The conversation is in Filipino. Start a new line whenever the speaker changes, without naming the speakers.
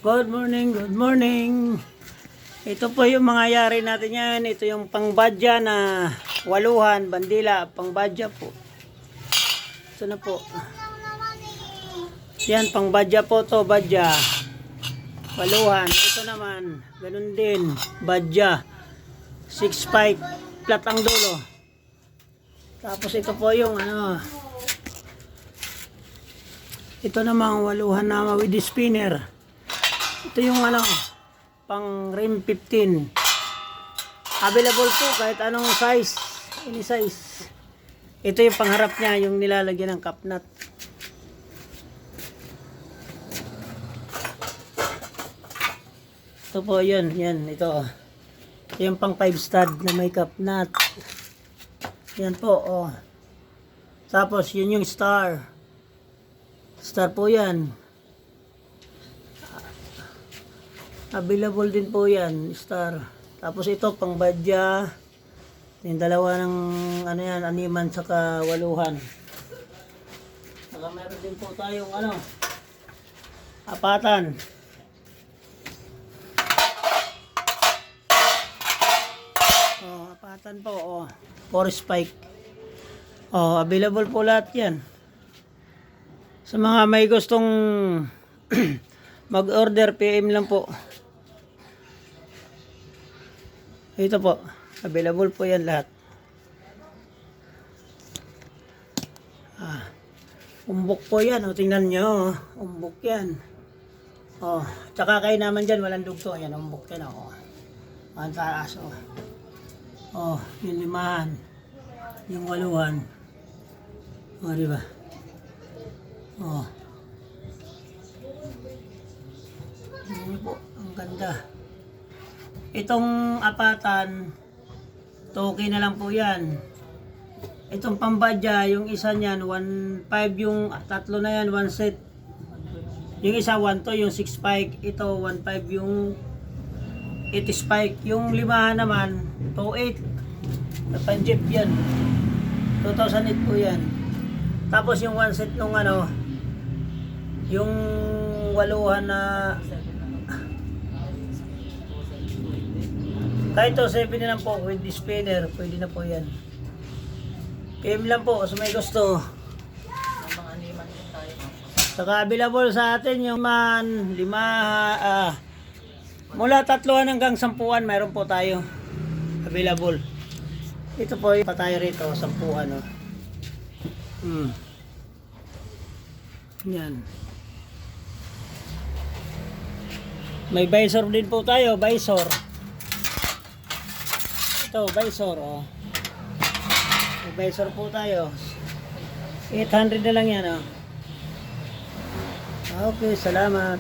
Good morning, good morning. Ito po yung mga yari natin yan. Ito yung pangbadya na waluhan, bandila, pangbadya po. Ito na po. Yan, pangbadya po to, badya. Waluhan. Ito naman, ganun din, badya. 6 spike, flat ang dulo. Tapos ito po yung ano, ito namang waluhan na with the spinner. Ito yung ano, pang rim 15. Available po kahit anong size, any size. Ito yung pangharap niya, yung nilalagyan ng cap nut. Ito po yun, yan, ito. Ito yung pang 5 stud na may cap nut. Yan po, oh. Tapos yun yung star. Star po yan. Available din po yan, star. Tapos ito pang badya. Yung dalawa ng ano yan, animan saka waluhan. Saka meron din po tayong ano, apatan. Oh, apatan po, oh. 4 spike. Oh, available po lahat yan. Sa mga may gustong mag-order, PM lang po. Ito po, available po yan lahat. Umbok po yan, o tingnan nyo, umbok yan. Oh, tsaka kayo naman dyan, walang dugto, yan, umbok yan, o. Ang taas, o. Oh, yung limahan, yung waluhan. O, diba? Oh. Yan po, ang ganda. Itong apatan, toke na lang po yan. Itong pambadya, yung isa niyan, 1.5 yung tatlo na yan, 1 set. Yung isa 1.2 yung 6 spike. Ito 1.5 yung 8 spike. Yung limahan naman, 2.8. Napanjip yan. 2008 po yan. Tapos yung 1 set nung ano, yung waluhan na kahit to 7 na lang po with the spinner, pwede na po yan. PM lang po kung may gusto. Saka available sa atin yung man, 5, mula 3 hanggang 10 mayroon po tayo available. Ito po yung tayo rito, 10 ano. Yan. May visor din po tayo, visor. Ito, visor, oh. May visor po tayo. 800 na lang yan, oh. Okay, salamat.